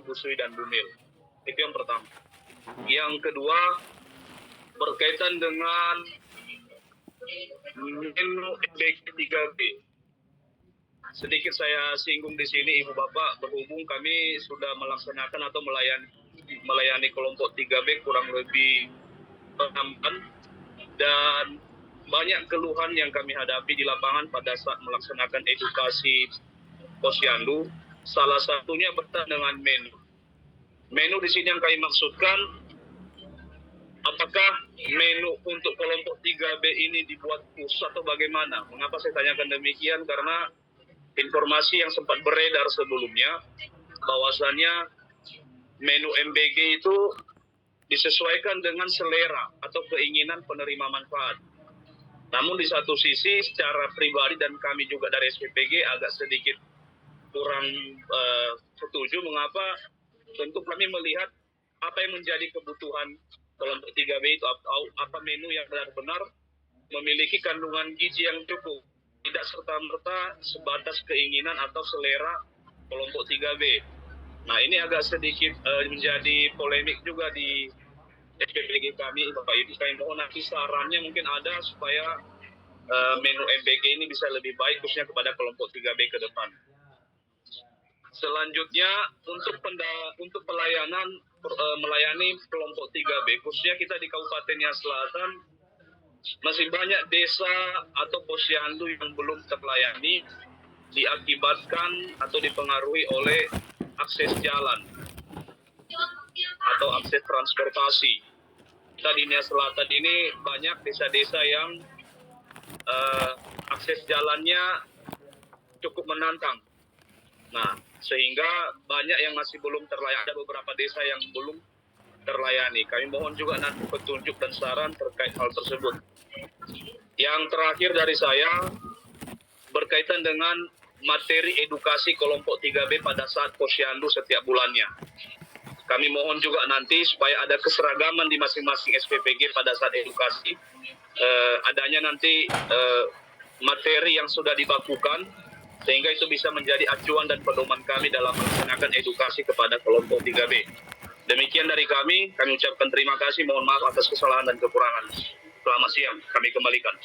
Busui dan Bumil. Itu yang pertama. Yang kedua, berkaitan dengan menu MBG 3B. Sedikit saya singgung di sini, Ibu Bapak, berhubung kami sudah melaksanakan atau melayani kelompok 3B kurang lebih 6 bulan, dan banyak keluhan yang kami hadapi di lapangan pada saat melaksanakan edukasi posyandu. Salah satunya berkaitan dengan menu. Menu di sini yang kami maksudkan, apakah menu untuk kelompok 3B ini dibuat khusus atau bagaimana? Mengapa saya tanyakan demikian? Karena informasi yang sempat beredar sebelumnya, bahwasannya menu MBG itu disesuaikan dengan selera atau keinginan penerima manfaat. Namun di satu sisi secara pribadi dan kami juga dari SPPG agak sedikit kurang setuju. Mengapa? Tentu kami melihat apa yang menjadi kebutuhan kelompok 3B itu, apa menu yang benar-benar memiliki kandungan gizi yang cukup, tidak serta-merta sebatas keinginan atau selera kelompok 3B. Nah, ini agak sedikit menjadi polemik juga di SPPG kami, Bapak Ibu. Kami mohon nanti sarannya mungkin ada supaya menu MBG ini bisa lebih baik khususnya kepada kelompok 3B ke depan. Selanjutnya untuk pelayanan melayani kelompok 3B, khususnya kita di Kabupaten Nia Selatan masih banyak desa atau posyandu yang belum terlayani, diakibatkan atau dipengaruhi oleh akses jalan atau akses transportasi. Kita di Nia Selatan ini banyak desa-desa yang akses jalannya cukup menantang. Nah, sehingga banyak yang masih belum terlayani, ada beberapa desa yang belum terlayani. Kami mohon juga nanti petunjuk dan saran terkait hal tersebut. Yang terakhir dari saya berkaitan dengan materi edukasi kelompok 3B pada saat posyandu setiap bulannya. Kami mohon juga nanti supaya ada keseragaman di masing-masing SPPG pada saat edukasi. Adanya nanti materi yang sudah dibakukan, sehingga itu bisa menjadi acuan dan pedoman kami dalam melaksanakan edukasi kepada kelompok 3B. Demikian dari kami ucapkan terima kasih, mohon maaf atas kesalahan dan kekurangan. Selamat siang, kami kembalikan.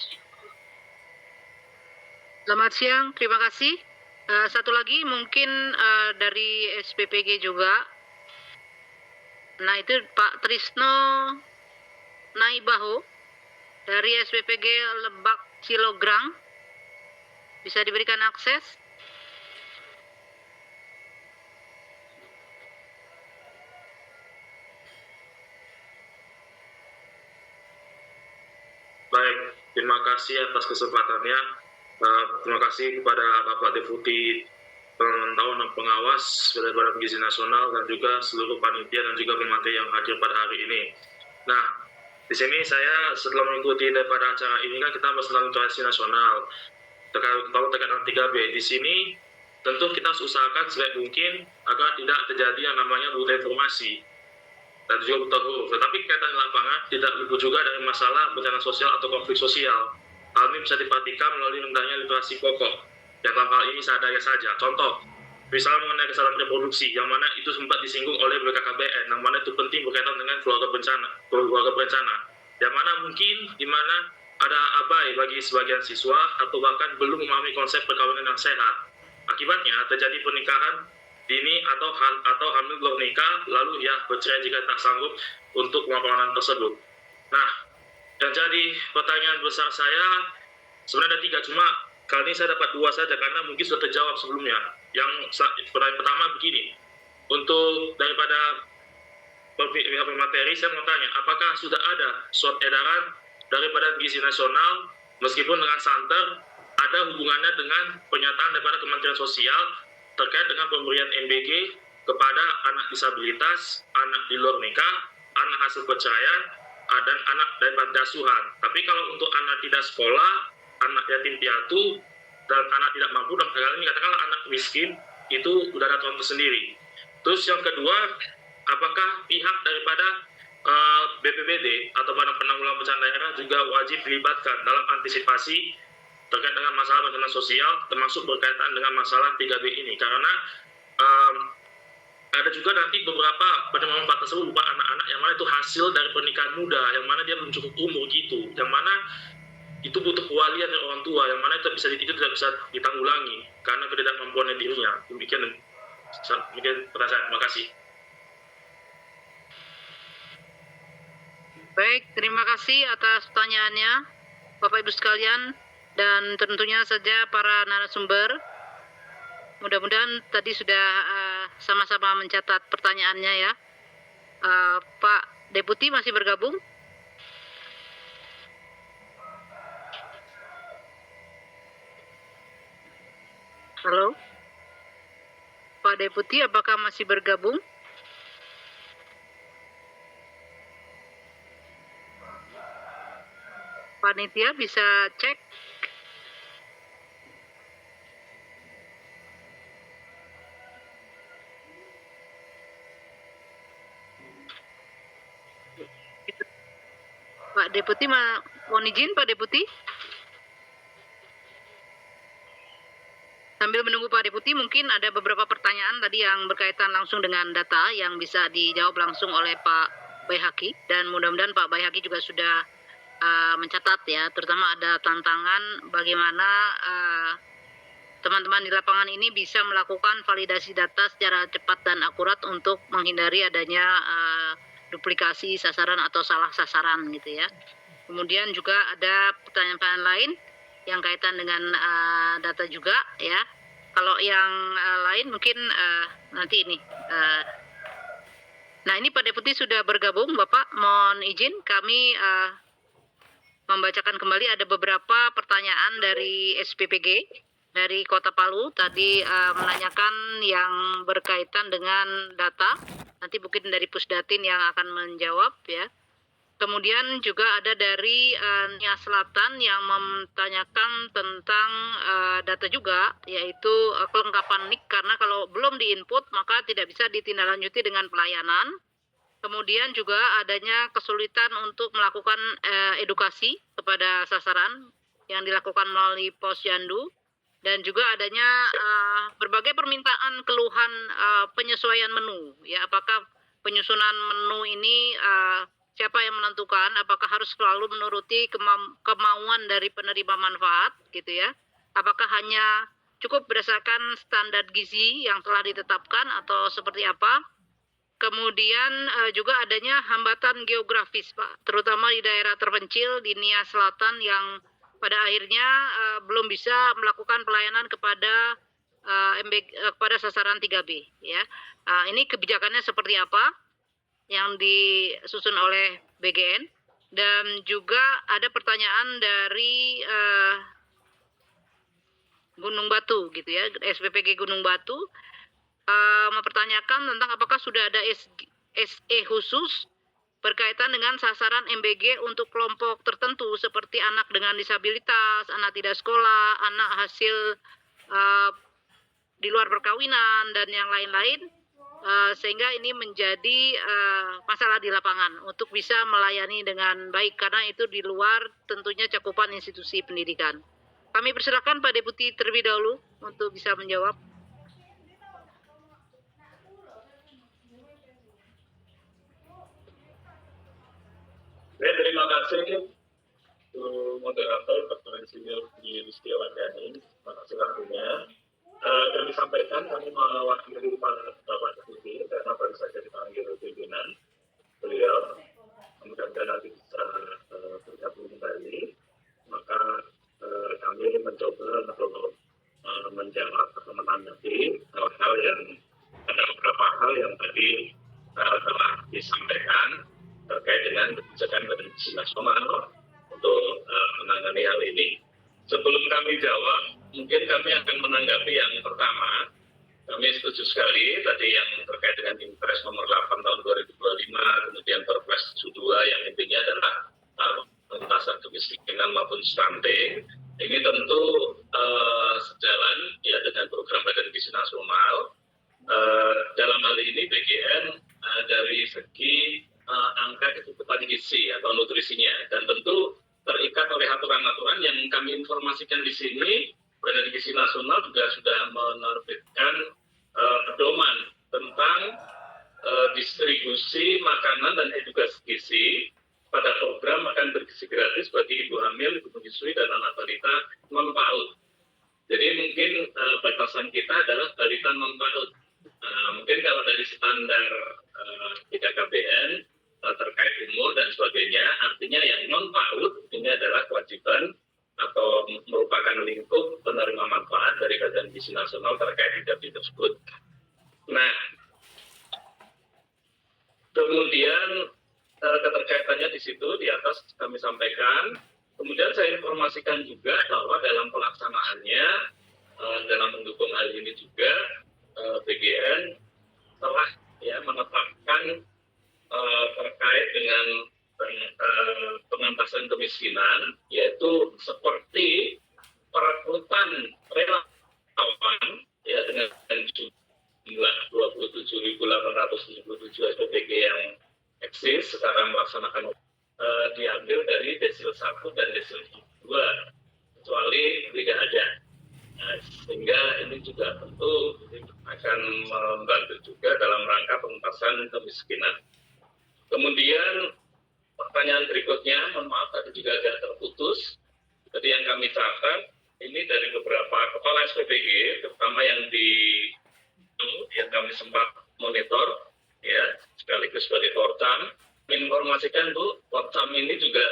Selamat siang, terima kasih. Satu lagi mungkin dari SPPG juga. Nah, itu Pak Trisno Naibaho dari SPPG Lebak Cilograng. Bisa diberikan akses? Baik, terima kasih atas kesempatannya. Terima kasih kepada Bapak Deputi Pemantau dan Pengawas dari Badan Gizi Nasional dan juga seluruh panitia dan juga pemateri yang hadir pada hari ini. Nah, di sini saya setelah mengikuti daripada acara ini kan kita bahas tentang nutrisi nasional terkait dengan 3B. Di sini tentu kita harus usahakan sebaik mungkin agar tidak terjadi yang namanya buta informasi dan juga buta huruf. Tetapi kaitan di lapangan tidak luput juga dari masalah bencana sosial atau konflik sosial. Hal ini bisa diperhatikan melalui rendahnya literasi pokok, yang dalam hal ini seadanya saja. Contoh, misalnya mengenai kesadaran reproduksi, yang mana itu sempat disinggung oleh BKKBN, yang mana itu penting berkaitan dengan keluarga berencana, yang mana mungkin di mana ada abai bagi sebagian siswa atau bahkan belum memahami konsep perkawinan yang sehat. Akibatnya terjadi pernikahan dini atau hamil luar nikah, lalu ya bercerai jika tak sanggup untuk pemaparan tersebut. Nah, yang jadi pertanyaan besar saya sebenarnya ada 3, cuma kali ini saya dapat 2 saja karena mungkin sudah terjawab sebelumnya. Yang pertanyaan pertama begini, untuk daripada materi saya mau tanya, apakah sudah ada surat edaran daripada Gizi Nasional meskipun dengan santer ada hubungannya dengan pernyataan daripada Kementerian Sosial terkait dengan pemberian MBG kepada anak disabilitas, anak di luar nikah, anak hasil perceraian, dan anak dari panti asuhan. Tapi kalau untuk anak tidak sekolah, anak yatim piatu, dan anak tidak mampu, dan hal ini katakanlah anak miskin, itu sudah ada contoh sendiri. Terus yang kedua, apakah pihak daripada BPBD atau Badan Penanggulangan Bencana Daerah juga wajib dilibatkan dalam antisipasi terkait dengan masalah bencana sosial, termasuk berkaitan dengan masalah 3B ini? Karena ada juga nanti beberapa penerima manfaat tersebut berupa anak-anak yang mana itu hasil dari pernikahan muda, yang mana dia belum cukup umur gitu, yang mana itu butuh kewalian dari orang tua, yang mana itu tidak bisa ditanggulangi karena ketidakmampuan dirinya. Demikian pertanyaan saya. Terima kasih. Baik, terima kasih atas pertanyaannya Bapak Ibu sekalian, dan tentunya saja para narasumber. Mudah-mudahan tadi sudah sama-sama mencatat pertanyaannya ya. Pak Deputi masih bergabung? Halo? Pak Deputi, apakah masih bergabung? Panitia bisa cek? Pak Deputi, mohon izin Pak Deputi. Sambil menunggu Pak Deputi, mungkin ada beberapa pertanyaan tadi yang berkaitan langsung dengan data yang bisa dijawab langsung oleh Pak Baihaqi, dan mudah-mudahan Pak Baihaqi juga sudah mencatat ya, terutama ada tantangan bagaimana teman-teman di lapangan ini bisa melakukan validasi data secara cepat dan akurat untuk menghindari adanya duplikasi sasaran atau salah sasaran gitu ya. Kemudian juga ada pertanyaan-pertanyaan lain yang kaitan dengan data juga ya. Kalau yang lain mungkin nanti ini. Nah, ini Pak Deputi sudah bergabung, Bapak. Mohon izin kami membacakan kembali ada beberapa pertanyaan dari SPPG dari Kota Palu tadi menanyakan yang berkaitan dengan data. Nanti mungkin dari Pusdatin yang akan menjawab ya. Kemudian juga ada dari Nia Selatan yang memtanyakan tentang data juga, yaitu kelengkapan NIK, karena kalau belum diinput maka tidak bisa ditindaklanjuti dengan pelayanan. Kemudian juga adanya kesulitan untuk melakukan edukasi kepada sasaran yang dilakukan melalui Posyandu, dan juga adanya berbagai permintaan keluhan penyesuaian menu. Ya, apakah penyusunan menu ini siapa yang menentukan? Apakah harus selalu menuruti kemauan dari penerima manfaat, gitu ya? Apakah hanya cukup berdasarkan standar gizi yang telah ditetapkan atau seperti apa? Kemudian juga adanya hambatan geografis, Pak, terutama di daerah terpencil di Nia Selatan yang pada akhirnya belum bisa melakukan pelayanan kepada kepada sasaran 3B, ya. Ini kebijakannya seperti apa yang disusun oleh BGN, dan juga ada pertanyaan dari Gunung Batu gitu ya, SPPG Gunung Batu mempertanyakan tentang apakah sudah ada SE khusus berkaitan dengan sasaran MBG untuk kelompok tertentu seperti anak dengan disabilitas, anak tidak sekolah, anak hasil di luar perkawinan dan yang lain-lain, sehingga ini menjadi masalah di lapangan untuk bisa melayani dengan baik, karena itu di luar tentunya cakupan institusi pendidikan. Kami persilakan Pak Deputi terlebih dahulu untuk bisa menjawab. Terima kasih moderator Dr. Insinyur Yulistiawan Dhani. Terima kasih waktunya. Kami sampaikan kami mewakili Bapak Deputi karena baru saja dipanggil pimpinan beliau. Mudah-mudahan nanti bisa bergabung kembali. Maka kami mencoba untuk menjawab atau menanggapi hal-hal yang ada beberapa hal yang tadi telah disampaikan terkait dengan kebijakan televisi nasional untuk menangani hal ini. Sebelum kami jawab, mungkin kami akan menanggapi yang pertama. Kami setuju sekali tadi yang terkait dengan Impres nomor 8 tahun 2025, kemudian Perpres 72 yang intinya adalah pengentasan kemiskinan maupun stunting. Ini tentu sejalan ya dengan program Badan Gizi Nasional. Dalam hal ini BGN dari segi angka kecukupan gizi atau nutrisinya, dan tentu terikat oleh aturan-aturan yang kami informasikan di sini. Badan Gizi Nasional juga sudah menerbitkan pedoman tentang distribusi makanan dan edukasi gizi pada program makan bergizi gratis bagi ibu hamil, ibu menyusui, dan anak balita non PAUD. Jadi mungkin batasan kita adalah balita non PAUD. Mungkin kalau dari standar BKKBN terkait umur dan sebagainya, artinya yang non PAUD ini adalah kewajiban atau merupakan lingkup penerima manfaat dari Badan Gizi Nasional terkait IGABI tersebut. Nah, kemudian keterkaitannya di situ di atas kami sampaikan. Kemudian saya informasikan juga bahwa dalam pelaksanaannya, dalam mendukung hal ini juga, BGN telah menetapkan terkait dengan pengentasan kemiskinan, yaitu seperti perekrutan relawan dengan jumlah 27.877 SPPG yang eksis sekarang melaksanakan diambil dari desil 1 dan desil 2, kecuali tidak ada. Nah, sehingga ini juga tentu akan membantu juga dalam rangka pengentasan kemiskinan. Kemudian pertanyaan berikutnya, mohon maaf tadi juga agak terputus. Tadi yang kami catat ini dari beberapa kepala SPPG, terutama yang kami sempat monitor, ya, sekaligus sebagai Porcam, menginformasikan Bu, Porcam ini juga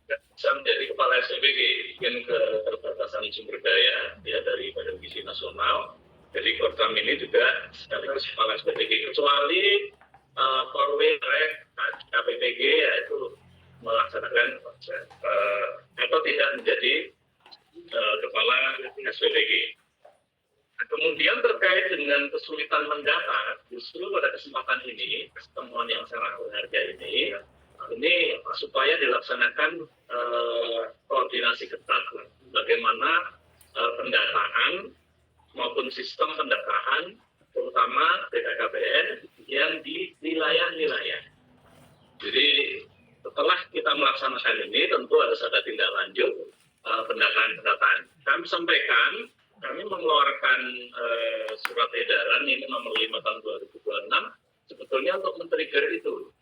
bisa menjadi kepala SPPG, mungkin keterbatasan sumber daya ya dari Badan Gizi Nasional. Jadi Porcam ini juga sekaligus kepala SPPG, kecuali Korwil KPPG, yaitu melaksanakan atau tidak menjadi kepala SPPG. Kemudian terkait dengan kesulitan mendata, justru pada kesempatan ini, pertemuan yang sangat berharga ini supaya dilaksanakan koordinasi ketat bagaimana pendataan maupun sistem pendataan, terutama BKKBN yang di wilayah-wilayah. Jadi setelah kita melaksanakan ini, tentu harus ada tindak lanjut pendataan. Kami sampaikan, kami mengeluarkan surat edaran ini nomor 5 tahun 2026 sebetulnya untuk men-trigger itu.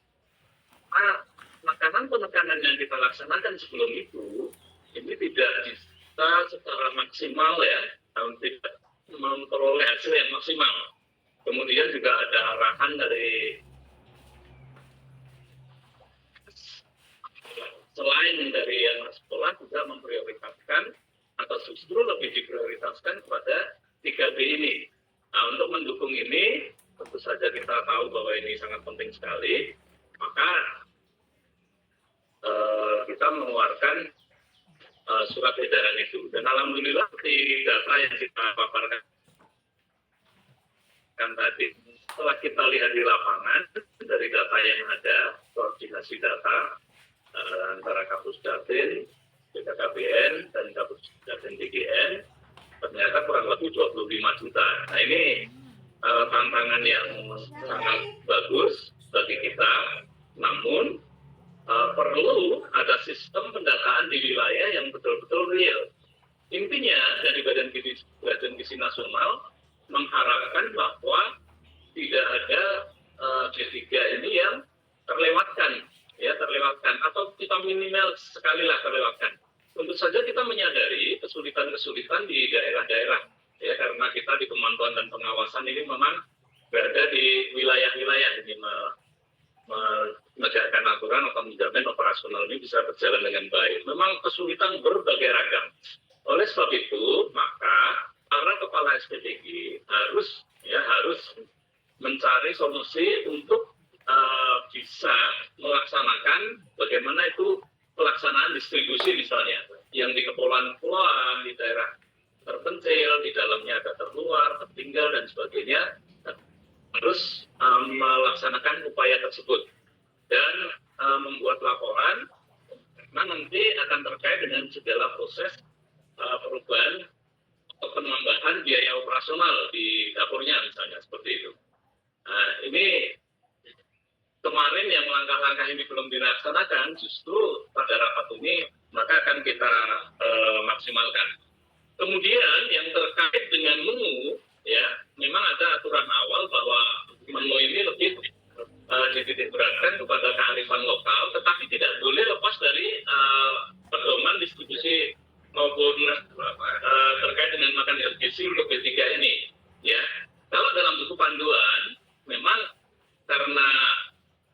Makanan penekanan yang kita laksanakan sebelum itu ini tidak bisa secara maksimal ya, tidak memperoleh hasil yang maksimal. Kemudian juga ada arahan dari selain dari yang sekolah juga memprioritaskan atau justru lebih diprioritaskan kepada 3B ini. Nah, untuk mendukung ini, tentu saja kita tahu bahwa ini sangat penting sekali, maka kita mengeluarkan surat edaran itu. Dan alhamdulillah di data yang kita paparkan tadi, setelah kita lihat di lapangan, dari data yang ada, koordinasi data antara Kapus Datin, BKKBN, dan Kapus Datin DGN, ternyata kurang lebih 25 juta. Nah ini tantangan yang sangat bagus bagi kita, namun perlu ada sistem pendataan di wilayah yang betul-betul real. Intinya dari Badan Gizi Nasional mengharapkan bahwa tidak ada D3 ini yang terlewatkan atau kita minimal sekali lah terlewatkan. Tentu saja kita menyadari kesulitan-kesulitan di daerah-daerah ya, karena kita di pemantauan dan pengawasan ini memang berada di wilayah-wilayah ini menegakkan aturan atau menjamin operasional ini bisa berjalan dengan baik. Memang kesulitan berbagai ragam. Oleh sebab itu, maka para kepala SPPG harus mencari solusi untuk bisa melaksanakan bagaimana itu pelaksanaan distribusi misalnya yang di kepulauan-kepulauan, di daerah terpencil, di dalamnya ada terluar, tertinggal dan sebagainya, harus melaksanakan upaya tersebut dan membuat laporan karena nanti akan terkait dengan segala proses perubahan atau penambahan biaya operasional di dapurnya misalnya seperti itu. Nah, ini kemarin yang langkah-langkah ini belum dilaksanakan, justru pada rapat ini maka akan kita maksimalkan. Kemudian yang terkait dengan menu, ya memang ada aturan awal bahwa menu ini dititik beratkan kepada kearifan lokal, tetapi tidak boleh lepas dari pedoman distribusi maupun terkait dengan makan bergizi untuk B3 ini. Ya, kalau dalam buku panduan memang karena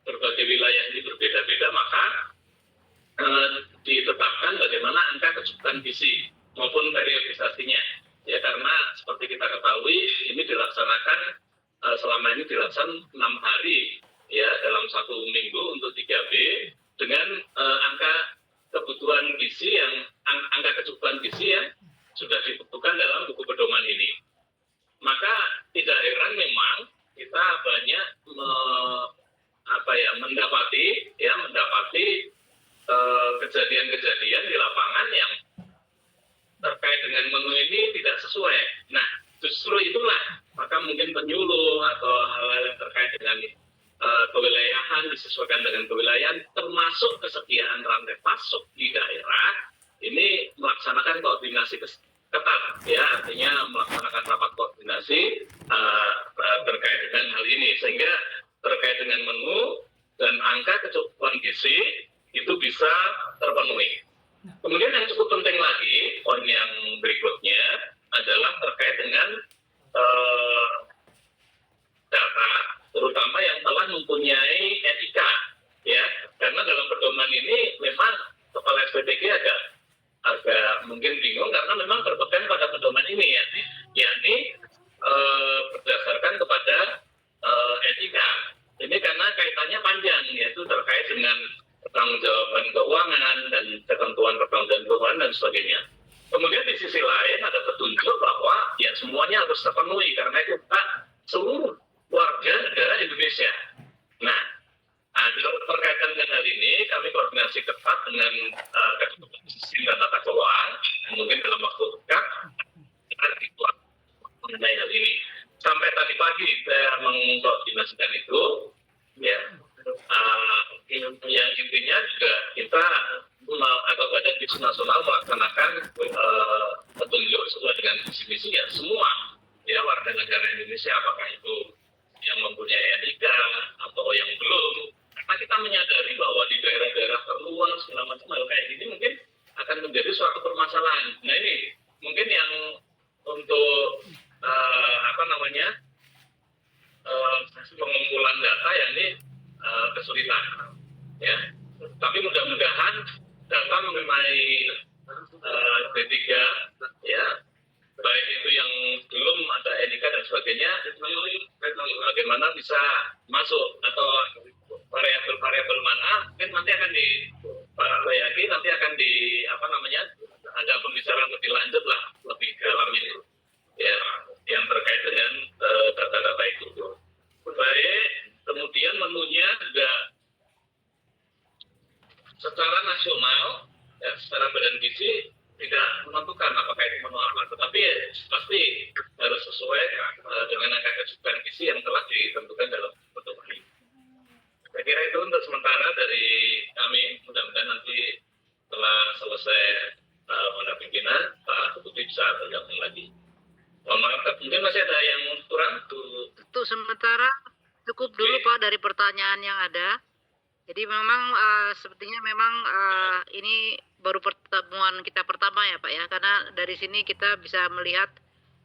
berbagai wilayah ini berbeda-beda, maka ditetapkan bagaimana angka kecukupan gizi maupun periodisasinya. Ya, karena seperti kita ketahui ini dilaksanakan selama ini dilaksanakan 6 hari ya dalam 1 minggu untuk 3B dengan angka kebutuhan gizi angka kecukupan gizi yang sudah ditentukan dalam buku pedoman ini. Maka tidak heran memang kita banyak mendapati kejadian-kejadian di lapangan yang terkait dengan menu ini tidak sesuai. Nah, justru itulah maka mungkin penyuluh atau hal-hal yang terkait dengan kewilayahan disesuaikan dengan kewilayahan, termasuk kesediaan rantai pasok di daerah ini melaksanakan koordinasi ketat, ya artinya melaksanakan rapat koordinasi terkait dengan hal ini sehingga terkait dengan menu dan angka kecukupan gizi itu bisa terpenuhi. Kemudian yang cukup penting lagi, poin yang berikutnya adalah terkait dengan data, terutama yang telah mempunyai etika, ya, karena dalam pedoman ini memang kepala SPPG agak mungkin bingung karena memang berpegang pada pedoman ini, yakni berdasarkan kepada etika. Ini karena kaitannya panjang, yaitu terkait dengan pertanggungjawaban keuangan dan ketentuan pertanggungjawaban keuangan dan sebagainya. Kemudian di sisi lain ada petunjuk bahwa ya semuanya harus terpenuhi karena itu seluruh warga negara Indonesia. Nah, berkaitan dengan hal ini kami koordinasi ketat dengan Kementerian Sistem dan Tata Keuangan. Mungkin dalam waktu dekat akan dibuat mengenai hal ini. Sampai tadi pagi saya mengkoordinasikan itu, ya. Yang intinya juga kita atau Badan Gizi Nasional melaksanakan petunjuk sesuai dengan visi misi ya semua ya warga negara Indonesia, apakah itu yang mempunyai etika atau yang belum, karena kita menyadari bahwa di daerah-daerah terluar segala macam hal kayak gini mungkin akan menjadi suatu permasalahan. Nah ini mungkin yang untuk pengumpulan data yang ini kesulitan, ya. Tapi mudah-mudahan data mengenai B3, ya, baik itu yang belum ada etika dan sebagainya, bagaimana bisa masuk atau variabel-variabel mana, mungkin nanti akan ada pembicaraan lebih lanjut lah, lebih dalam ini, ya, yang terkait dengan data-data itu. Baik, kemudian menunya juga secara nasional, ya, secara Badan Gizi tidak menentukan apakah itu menu apa, tetapi pasti harus sesuai dengan angka kecukupan gizi yang telah ditentukan dalam pedoman ini. Saya kira itu untuk sementara dari kami. Mudah-mudahan nanti setelah selesai pada pimpinan, Pak Deputi bisa bergabung lagi. Mohon maaf, mungkin masih ada yang kurang? Untuk sementara cukup dulu Pak dari pertanyaan yang ada. Jadi memang sepertinya memang ini baru pertemuan kita pertama ya Pak ya, karena dari sini kita bisa melihat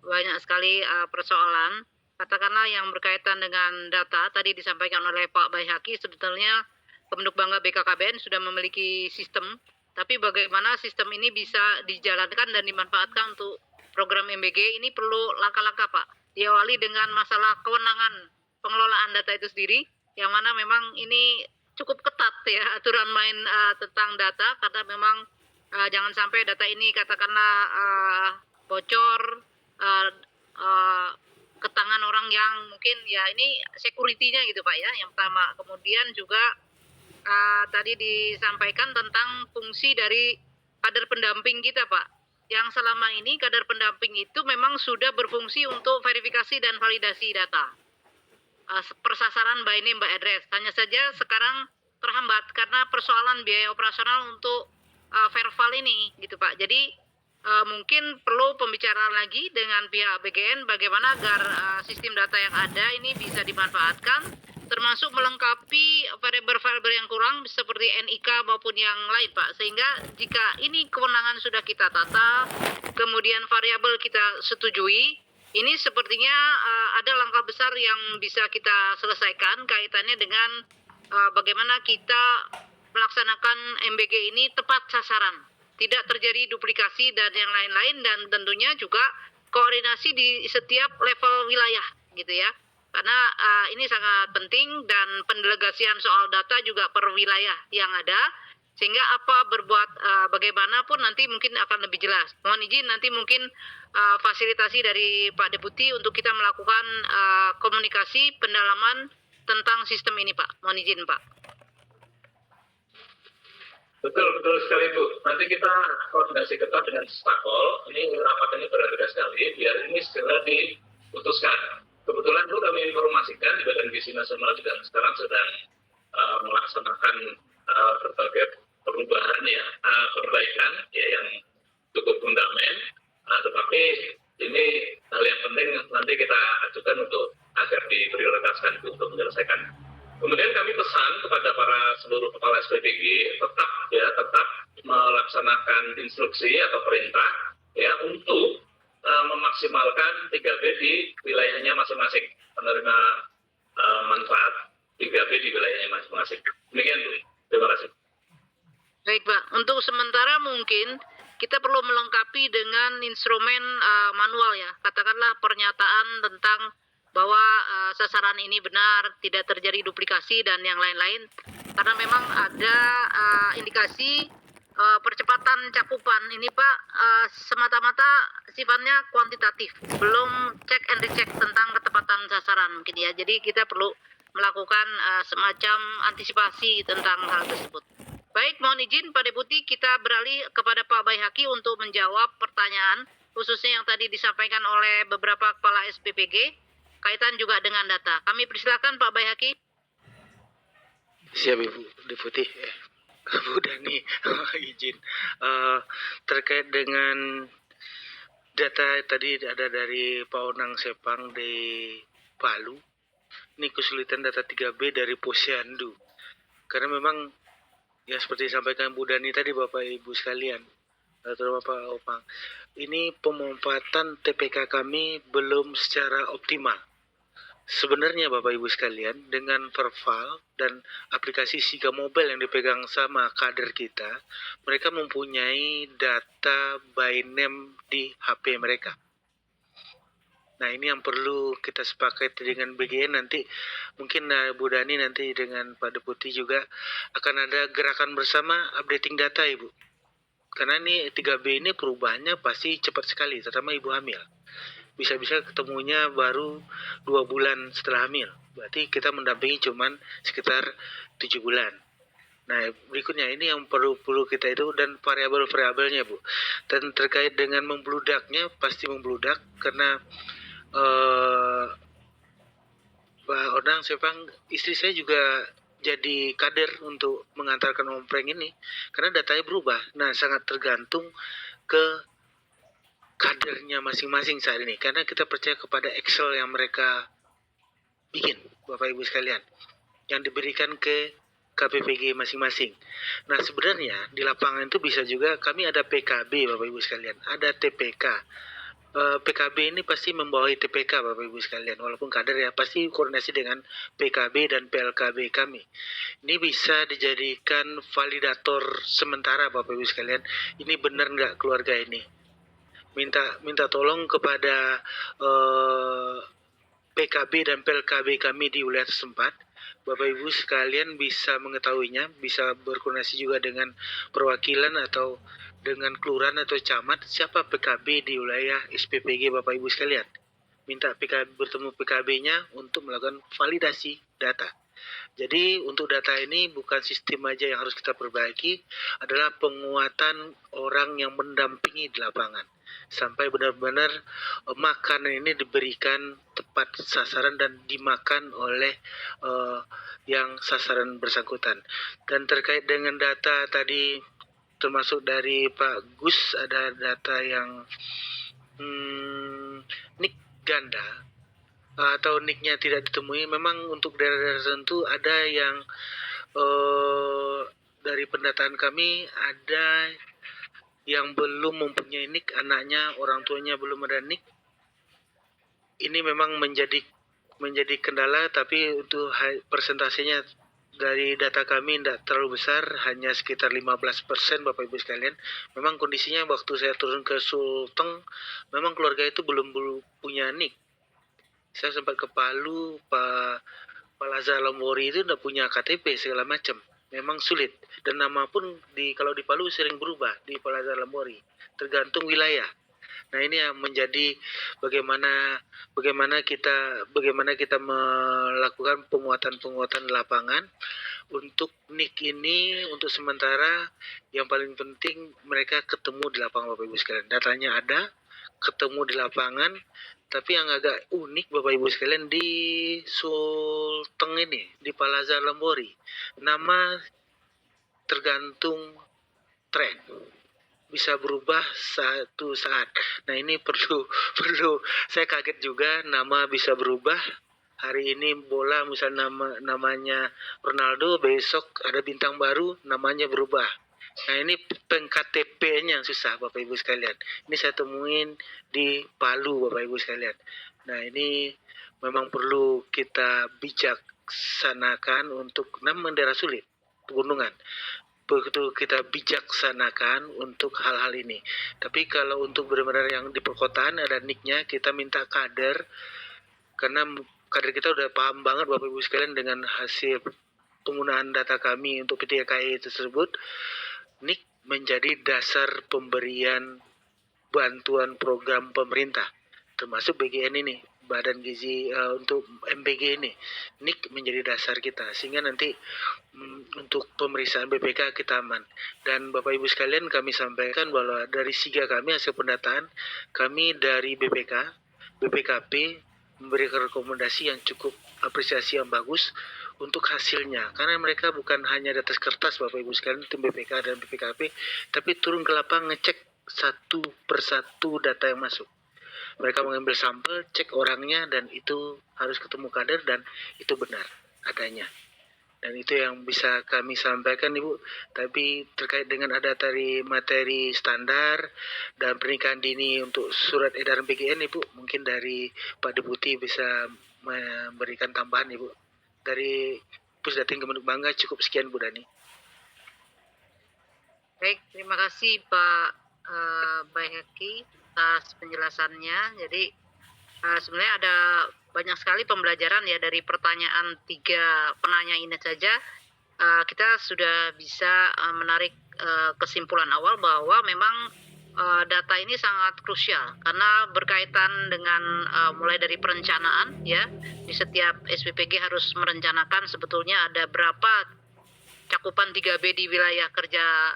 banyak sekali persoalan. Katakanlah yang berkaitan dengan data tadi disampaikan oleh Pak Baihaki, sebetulnya Kemenhub Bangga BKKBN sudah memiliki sistem, tapi bagaimana sistem ini bisa dijalankan dan dimanfaatkan untuk program MBG ini perlu langkah-langkah Pak. Diawali dengan masalah kewenangan pengelolaan data itu sendiri, yang mana memang ini cukup ketat ya aturan main tentang data, karena memang jangan sampai data ini katakanlah bocor ke tangan orang yang mungkin ya ini security-nya gitu Pak ya, yang pertama. Kemudian juga tadi disampaikan tentang fungsi dari kader pendamping kita Pak, yang selama ini kader pendamping itu memang sudah berfungsi untuk verifikasi dan validasi data persasaran by name by address. Hanya saja sekarang terhambat karena persoalan biaya operasional untuk verbal ini gitu Pak. Jadi mungkin perlu pembicaraan lagi dengan pihak BGN bagaimana agar sistem data yang ada ini bisa dimanfaatkan, termasuk melengkapi variabel-variabel yang kurang seperti NIK maupun yang lain, Pak. Sehingga jika ini kewenangan sudah kita tata, kemudian variabel kita setujui, ini sepertinya ada langkah besar yang bisa kita selesaikan kaitannya dengan bagaimana kita melaksanakan MBG ini tepat sasaran, tidak terjadi duplikasi dan yang lain-lain, dan tentunya juga koordinasi di setiap level wilayah gitu ya. Karena ini sangat penting, dan pendelegasian soal data juga per wilayah yang ada, sehingga apa berbuat bagaimanapun nanti mungkin akan lebih jelas. Mohon izin nanti mungkin fasilitasi dari Pak Deputi untuk kita melakukan komunikasi pendalaman tentang sistem ini, Pak. Mohon izin, Pak. Betul sekali Bu. Nanti kita koordinasi ketat dengan Stakol. Ini rapat ini berharga sekali, biar ini segera diputuskan. Kebetulan Bu, kami informasikan di Badan Gizi Nasional juga sekarang sedang melaksanakan berbagai perubahan ya, perbaikan ya, yang cukup fundamental. Tetapi ini hal yang penting nanti kita ajukan untuk agar diprioritaskan untuk menyelesaikan. Kemudian kami pesan kepada para seluruh kepala SPPG tetap melaksanakan instruksi atau perintah ya untuk memaksimalkan 3B di wilayahnya masing-masing, menerima manfaat 3B di wilayahnya masing-masing. Demikian Bu. Terima kasih. Baik, Pak. Untuk sementara mungkin kita perlu melengkapi dengan instrumen manual ya. Katakanlah pernyataan tentang bahwa sasaran ini benar, tidak terjadi duplikasi dan yang lain-lain. Karena memang ada indikasi percepatan cakupan ini, Pak, semata-mata sifatnya kuantitatif, belum cek and recheck tentang ketepatan sasaran mungkin ya. Jadi kita perlu melakukan semacam antisipasi tentang hal tersebut. Baik, mohon izin Pak Deputi, kita beralih kepada Pak Baihaqi untuk menjawab pertanyaan khususnya yang tadi disampaikan oleh beberapa kepala SPPG kaitan juga dengan data. Kami persilakan Pak Baihaqi. Siap Ibu Deputi. Bu Dani, izin terkait dengan data tadi ada dari Pak Onang Sepang di Palu. Ini kesulitan data 3B dari Posyandu. Karena memang ya seperti disampaikan Bu Dani tadi Bapak Ibu sekalian, atau Bapak Opang, ini pemanfaatan TPK kami belum secara optimal. Sebenarnya Bapak Ibu sekalian, dengan Verval dan aplikasi Siga Mobile yang dipegang sama kader kita, mereka mempunyai data by name di HP mereka. Nah, ini yang perlu kita sepakati dengan BGN nanti. Mungkin Bu Dani nanti dengan Pak Deputi juga akan ada gerakan bersama updating data Ibu. Karena ini 3B ini perubahannya pasti cepat sekali, terutama ibu hamil. Bisa-bisa ketemunya baru 2 bulan setelah hamil. Berarti kita mendampingi cuman sekitar 7 bulan. Nah, berikutnya ini yang perlu kita itu dan variabel-variabelnya Bu. Dan terkait dengan membludaknya, pasti membludak karena Pak Odang Sepang, istri saya juga jadi kader untuk mengantarkan ompreng ini karena datanya berubah. Nah, sangat tergantung ke kadernya masing-masing saat ini karena kita percaya kepada Excel yang mereka bikin, Bapak Ibu sekalian, yang diberikan ke KPPG masing-masing. Nah, sebenarnya di lapangan itu bisa juga kami ada PKB Bapak Ibu sekalian, ada TPK. PKB ini pasti membawahi TPK Bapak Ibu sekalian, walaupun kader ya pasti koordinasi dengan PKB dan PLKB kami. Ini bisa dijadikan validator sementara Bapak Ibu sekalian, ini benar nggak keluarga ini. Minta tolong kepada PKB dan PLKB kami di wilayah setempat. Bapak Ibu sekalian bisa mengetahuinya, bisa berkoordinasi juga dengan perwakilan atau dengan kelurahan atau camat siapa PKB di wilayah SPPG Bapak Ibu sekalian. Minta PKB bertemu PKB-nya untuk melakukan validasi data. Jadi untuk data ini bukan sistem aja yang harus kita perbaiki, adalah penguatan orang yang mendampingi di lapangan. Sampai benar-benar makanan ini diberikan tepat sasaran dan dimakan oleh yang sasaran bersangkutan. Dan terkait dengan data tadi termasuk dari Pak Gus, ada data yang nik ganda atau nicknya tidak ditemui. Memang untuk daerah-daerah tertentu ada yang dari pendataan kami ada yang belum mempunyai nick, anaknya, orang tuanya belum ada nick. Ini memang menjadi kendala, tapi untuk persentasenya dari data kami tidak terlalu besar, hanya sekitar 15% Bapak Ibu sekalian. Memang kondisinya waktu saya turun ke Sulteng, memang keluarga itu belum punya nick. Saya sempat ke Palu, Pak Lazar Lambori itu tidak punya KTP segala macam. Memang sulit, dan nama pun kalau di Palu sering berubah di Plaza Lambori, tergantung wilayah. Nah, ini yang menjadi bagaimana kita melakukan penguatan lapangan untuk NIK ini. Untuk sementara yang paling penting mereka ketemu di lapangan Bapak Ibu sekalian. Datanya ada, ketemu di lapangan. Tapi yang agak unik Bapak Ibu sekalian, di Sulteng ini, di Plaza Lambori, nama tergantung tren, bisa berubah satu saat. Nah, ini perlu saya kaget juga, nama bisa berubah. Hari ini bola misalnya namanya Ronaldo, besok ada bintang baru namanya berubah. Nah, ini peng-KTP-nya yang susah Bapak Ibu sekalian. Ini saya temuin di Palu Bapak Ibu sekalian. Nah, ini memang perlu kita bijaksanakan untuk daerah sulit, pegunungan. Begitu kita bijaksanakan untuk hal-hal ini. Tapi kalau untuk benar-benar yang di perkotaan ada nicknya, kita minta kader, karena kader kita udah paham banget Bapak Ibu sekalian dengan hasil penggunaan data kami untuk P3KI tersebut. NIK menjadi dasar pemberian bantuan program pemerintah, termasuk BGN ini, Badan Gizi untuk MBG ini. NIK menjadi dasar kita, sehingga nanti untuk pemeriksaan BPK kita aman. Dan Bapak Ibu sekalian, kami sampaikan bahwa dari SIGA kami, hasil pendataan kami dari BPKP memberikan rekomendasi yang cukup apresiasi yang bagus untuk hasilnya, karena mereka bukan hanya di atas kertas Bapak Ibu sekalian, tim BPK dan BPKP, tapi turun ke lapangan ngecek satu persatu data yang masuk. Mereka mengambil sampel, cek orangnya, dan itu harus ketemu kader dan itu benar adanya. Dan itu yang bisa kami sampaikan Ibu. Tapi terkait dengan ada tadi materi standar dan pernikahan dini untuk surat edaran PGN Ibu, mungkin dari Pak Deputi bisa memberikan tambahan Ibu. Dari Pusdatin Kementerian Bangga cukup sekian Bu Dani. Baik, terima kasih Pak Bayhaki atas penjelasannya. Jadi sebenarnya ada banyak sekali pembelajaran ya dari pertanyaan 3 penanya ini saja. Kita sudah bisa menarik kesimpulan awal bahwa memang data ini sangat krusial karena berkaitan dengan mulai dari perencanaan ya. Di setiap SPPG harus merencanakan sebetulnya ada berapa cakupan 3B di wilayah kerja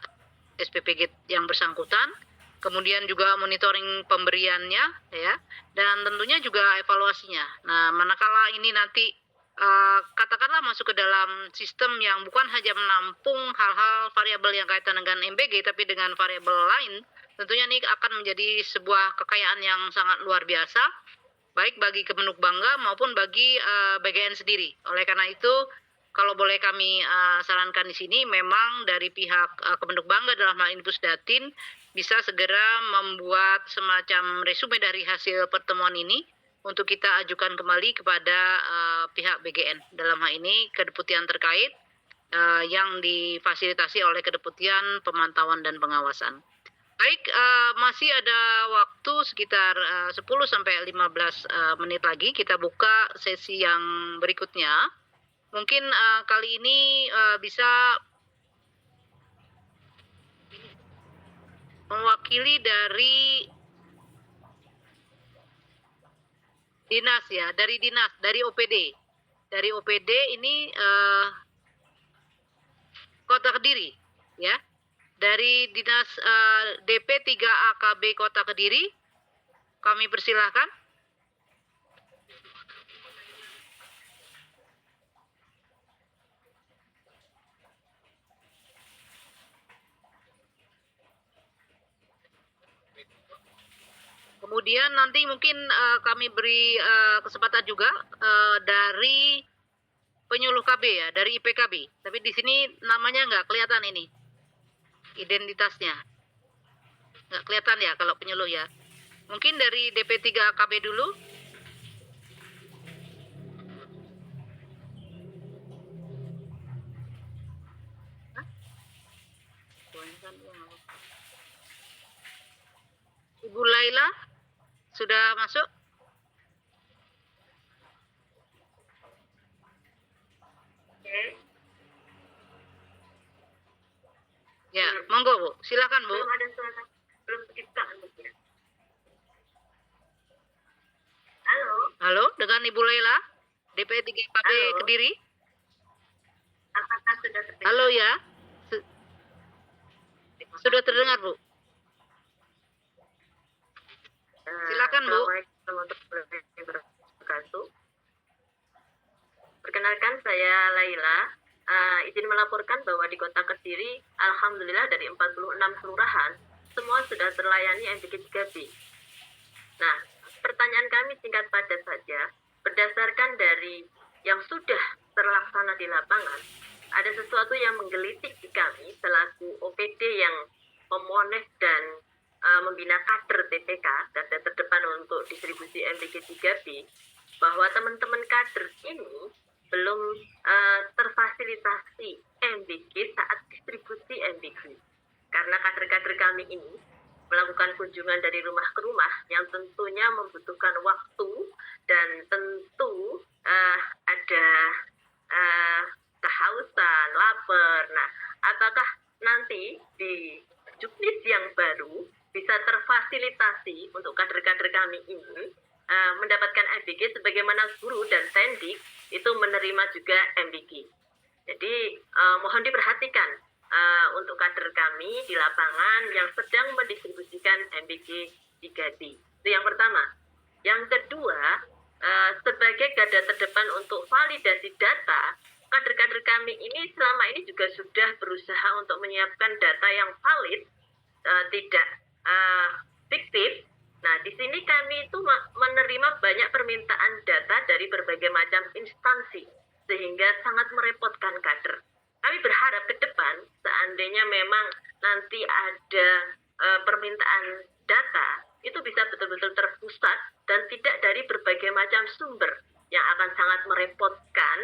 SPPG yang bersangkutan, kemudian juga monitoring pemberiannya ya, dan tentunya juga evaluasinya. Nah, manakala ini nanti katakanlah masuk ke dalam sistem yang bukan hanya menampung hal-hal variabel yang kaitan dengan MBG, tapi dengan variabel lain, tentunya ini akan menjadi sebuah kekayaan yang sangat luar biasa, baik bagi Kemenuk Bangga maupun bagi BGN sendiri. Oleh karena itu, kalau boleh kami sarankan di sini, memang dari pihak Kemenuk Bangga dalam hal ini Pusdatin bisa segera membuat semacam resume dari hasil pertemuan ini untuk kita ajukan kembali kepada pihak BGN. Dalam hal ini kedeputian terkait yang difasilitasi oleh Kedeputian Pemantauan dan Pengawasan. Baik, masih ada waktu sekitar 10 sampai 15 menit lagi kita buka sesi yang berikutnya. Mungkin kali ini bisa mewakili dari dinas ya, dari OPD. Dari OPD ini Kota Kediri ya. Dari Dinas DP 3 AKB Kota Kediri, kami persilahkan. Kemudian Kemudian nanti mungkin kami beri kesempatan juga dari penyuluh KB ya, dari IPKB. Tapi di sini namanya nggak kelihatan ini, identitasnya. Nggak kelihatan ya kalau penyuluh ya. Mungkin dari DP3 KB dulu. Hah? Ibu Laila sudah masuk? Ya, monggo Bu, silakan Bu. Belum ada suara, belum kita. Halo, Halo, dengan Ibu Laila, DP3 KB Halo. Kediri. apakah sudah terdengar? Halo ya, sudah terdengar Bu. Silakan, Bu. Assalamualaikum warahmatullahi wabarakatuh. Perkenalkan, saya Laila. Izin melaporkan bahwa di Kota Kediri, alhamdulillah dari 46 kelurahan, semua sudah terlayani MBG 3B. Nah, pertanyaan kami singkat padat saja. Berdasarkan dari yang sudah terlaksana di lapangan, ada sesuatu yang menggelitik di kami selaku OPD yang memoneh dan membina kader TPK, garda terdepan untuk distribusi MBG 3B, bahwa teman-teman kader ini belum terfasilitasi MBG saat distribusi MBG. Karena kader-kader kami ini melakukan kunjungan dari rumah ke rumah yang tentunya membutuhkan waktu dan tentu ada kehausan, lapar. Nah, apakah nanti di juknis yang baru bisa terfasilitasi untuk kader-kader kami ini mendapatkan MBG sebagaimana guru dan sendik itu menerima juga MBG. Jadi mohon diperhatikan untuk kader kami di lapangan yang sedang mendistribusikan MBG 3B. Itu yang pertama. Yang kedua, sebagai garda terdepan untuk validasi data, kader-kader kami ini selama ini juga sudah berusaha untuk menyiapkan data yang valid, tidak fiktif. Nah, di sini kami itu menerima banyak permintaan data dari berbagai macam instansi, sehingga sangat merepotkan kader. Kami berharap ke depan, seandainya memang nanti ada permintaan data, itu bisa betul-betul terpusat dan tidak dari berbagai macam sumber yang akan sangat merepotkan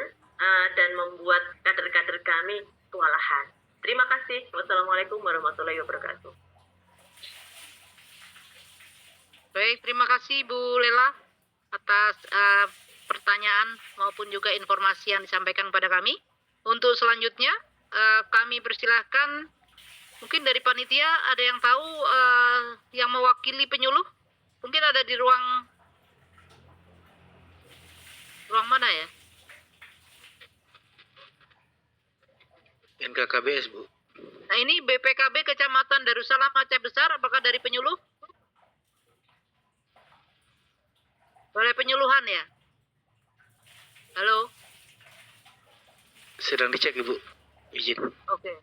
dan membuat kader-kader kami kewalahan. Terima kasih. Wassalamualaikum warahmatullahi wabarakatuh. Baik, terima kasih Bu Lela atas pertanyaan maupun juga informasi yang disampaikan kepada kami. Untuk selanjutnya, kami persilahkan, mungkin dari panitia ada yang tahu yang mewakili penyuluh? Mungkin ada di ruang mana ya? NKKBS Bu. Nah, ini BPKB Kecamatan Darussalam Aceh Besar, apakah dari penyuluh? Boleh penyuluhan ya? Halo? Sedang dicek Ibu. Izin. Oke.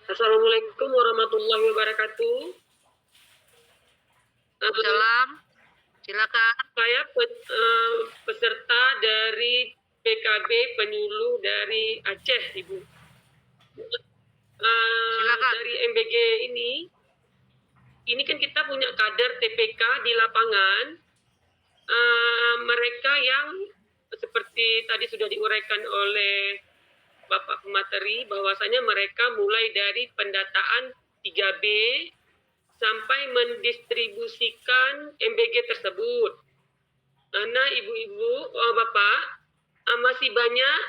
Assalamualaikum warahmatullahi wabarakatuh. Salam. Silakan. Saya peserta dari PKB penyuluh dari Aceh, Ibu. Silakan. Dari MBG ini kan kita punya kader TPK di lapangan. Mereka yang seperti tadi sudah diuraikan oleh Bapak Pemateri, bahwasanya mereka mulai dari pendataan 3B sampai mendistribusikan MBG tersebut. Nah, ibu-ibu, bapak, masih banyak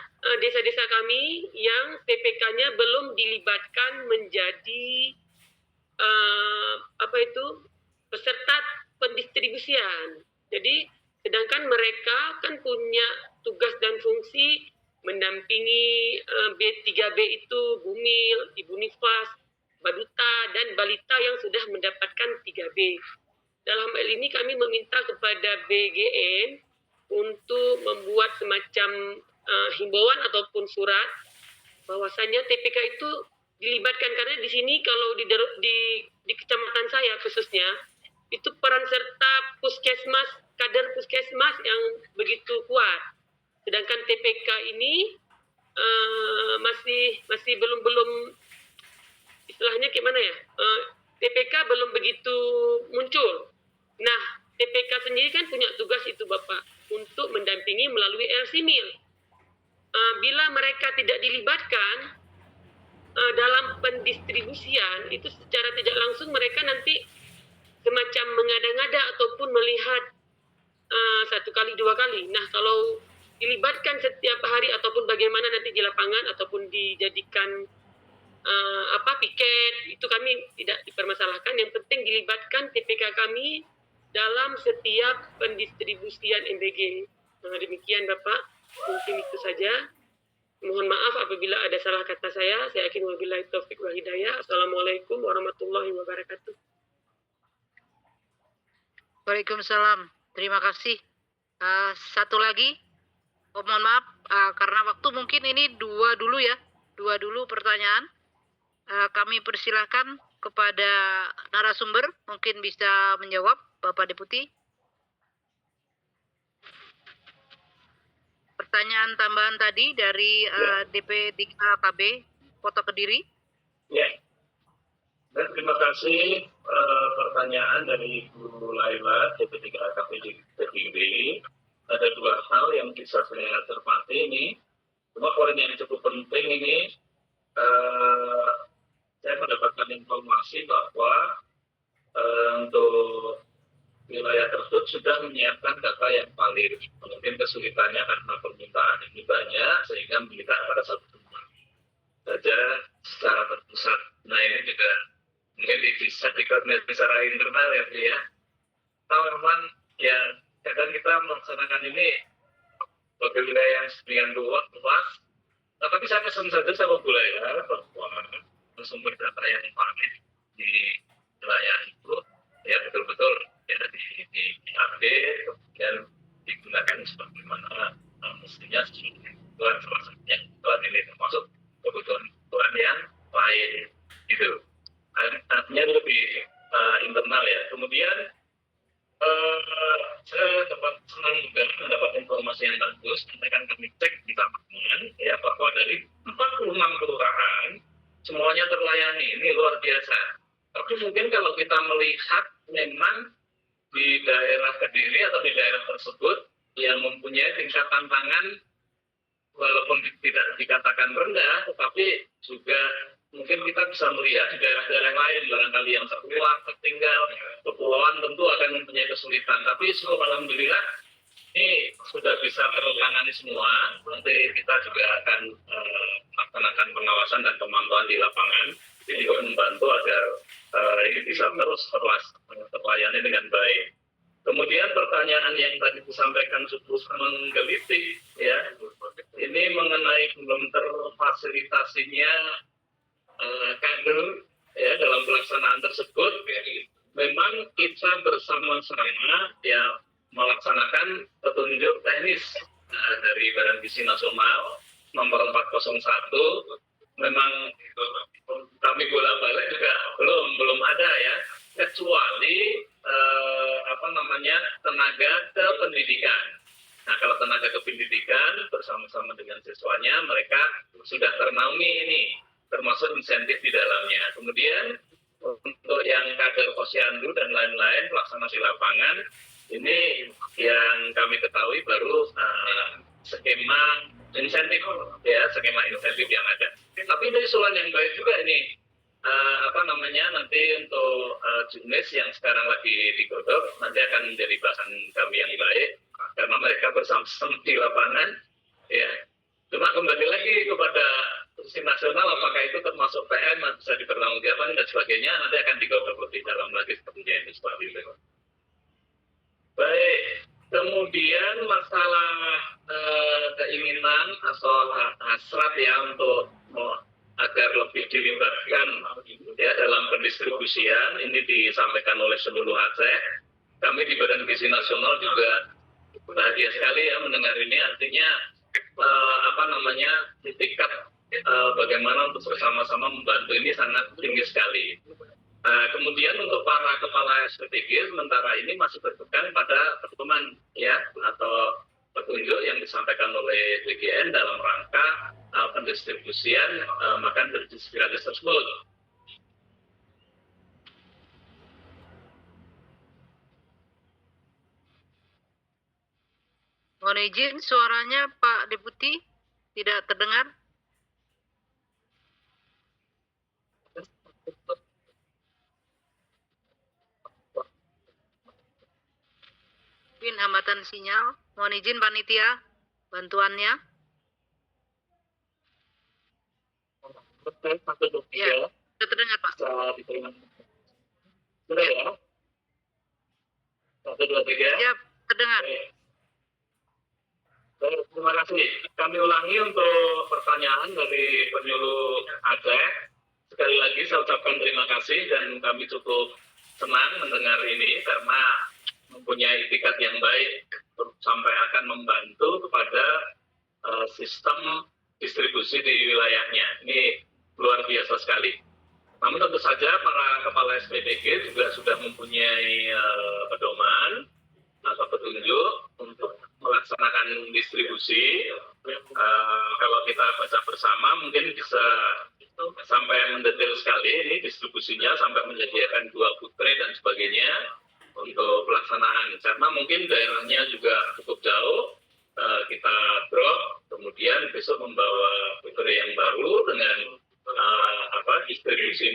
desa-desa kami yang TPK-nya belum dilibatkan menjadi peserta pendistribusian. Jadi, sedangkan mereka kan punya tugas dan fungsi mendampingi B3B itu Bumil, Ibu Nifas, Baduta, dan balita yang sudah mendapatkan 3B. dalam hal ini kami meminta kepada BGN untuk membuat semacam himbauan ataupun surat bahwasannya TPK itu dilibatkan, karena di sini kalau di kecamatan saya khususnya itu peran serta puskesmas, kader puskesmas yang begitu kuat, sedangkan TPK ini masih belum istilahnya gimana ya, TPK belum begitu muncul. Nah, TPK sendiri kan punya tugas itu Bapak untuk mendampingi melalui LCMIL. Bila mereka tidak dilibatkan dalam pendistribusian, itu secara tidak langsung mereka nanti semacam mengada-ngada ataupun melihat satu kali dua kali. Nah, kalau dilibatkan setiap hari ataupun bagaimana nanti di lapangan ataupun dijadikan piket, itu kami tidak dipermasalahkan. Yang penting dilibatkan TPK kami dalam setiap pendistribusian MBG. Nah, demikian Bapak, mungkin itu saja. Mohon maaf apabila ada salah kata saya. Saya yakin wabillahi taufik wa hidayah. Assalamualaikum warahmatullahi wabarakatuh. Waalaikumsalam. Terima kasih. Satu lagi, mohon maaf karena waktu mungkin ini dua dulu pertanyaan. Kami persilahkan kepada narasumber, mungkin bisa menjawab Bapak Deputi. Pertanyaan tambahan tadi dari DP3KB Kota Kediri. Ya. Dan terima kasih pertanyaan dari Bu Laila, DP3KB Kediri. Ada dua hal yang bisa saya cermati ini. Cuma poin yang cukup penting ini, saya mendapatkan informasi bahwa untuk wilayah tersebut sudah menyiapkan data yang valid. Mungkin kesulitannya karena permintaan ini banyak, sehingga meminta pada satu tempat saja secara terpusat. Nah, ini juga mungkin bisa dikoordinasi secara internal ya, Bu ya. Tahu memang ya, kadang kita melaksanakan ini bagi wilayah yang sedemikian luas. Nah, tapi saya pesan saja sama Bu Laila bahwa sumber data yang valid di wilayah itu ya betul-betul ya diupdate, kemudian digunakan sebagaimana mestinya sesuai kebutuhan, salah satunya kebutuhan ini termasuk kebutuhan yang lain gitu. Artinya lebih internal ya. Kemudian saya senang juga mendapat informasi yang bagus. Nanti akan kami cek di lapangan ya, bahwa dari 46 kelurahan semuanya terlayani. Ini luar biasa. Tapi mungkin kalau kita melihat memang di daerah Kediri atau di daerah tersebut yang mempunyai tingkat tantangan walaupun tidak dikatakan rendah, tetapi juga mungkin kita bisa melihat di daerah-daerah lain barangkali yang tertinggal, kepulauan tentu akan mempunyai kesulitan. Tapi alhamdulillah ini sudah bisa tertangani semua. Nanti kita juga akan melaksanakan pengawasan dan pemantauan di lapangan. Ini juga membantu agar ini bisa terus terlayani dengan baik. Kemudian pertanyaan yang tadi disampaikan Subus menggelitik, ya, ini mengenai belum terfasilitasinya kader ya dalam pelaksanaan tersebut. Memang kita bersama-sama ya melaksanakan petunjuk teknis dari Badan Gizi Nasional nomor 401. Memang kami bolak-balik juga belum ada ya, kecuali tenaga kependidikan. Nah, kalau tenaga kependidikan bersama-sama dengan siswanya, mereka sudah ternaungi ini, termasuk insentif di dalamnya. Kemudian untuk yang kader posyandu dan lain-lain pelaksana di lapangan, ini yang kami ketahui baru skema insentif ya, skema insentif yang ada. Tapi ini usulan yang baik juga ini. Nanti untuk jurnalis yang sekarang lagi digodok, nanti akan menjadi bahasan kami yang baik karena mereka bersama-sama di lapangan ya. Cuma kembali lagi kepada Gizi Nasional, apakah itu termasuk PM, bisa dipertanggungjawabkan dan sebagainya, nanti akan digodok lebih dalam lagi sepertinya ini seperti itu. Baik, kemudian masalah keinginan atau hasrat ya untuk agar lebih dilibatkan ya dalam pendistribusian, ini disampaikan oleh seluruh Aceh. kami di Badan Gizi Nasional juga bahagia sekali ya mendengar ini. Artinya itikat bagaimana untuk bersama-sama membantu ini sangat tinggi sekali. Kemudian untuk para kepala SPPG sementara ini masih berpegang pada pedoman ya atau petunjuk yang disampaikan oleh DGN dalam rangka pendistribusian makan bergizi gratis tersebut. Mohon izin, suaranya Pak Deputi tidak terdengar. Mungkin hambatan sinyal. Mohon izin panitia bantuannya. Ya, sudah terdengar Pak. Sudah ya? 1, 2, 3. Ya, terdengar. Baik, terima kasih. Kami ulangi untuk pertanyaan dari penyuluh Aceh. Sekali lagi saya ucapkan terima kasih dan kami cukup senang mendengar ini karena mempunyai itikat yang baik sampai akan membantu kepada sistem distribusi di wilayahnya. Ini luar biasa sekali. Namun tentu saja para kepala SPPG juga sudah mempunyai pedoman atau petunjuk untuk melaksanakan distribusi. Kalau kita baca bersama mungkin bisa sampai mendetail sekali ini distribusinya sampai menyediakan 2 putre dan sebagainya untuk pelaksanaan. Karena mungkin daerahnya juga cukup jauh, kita drop, kemudian besok membawa putre yang baru dengan distribusi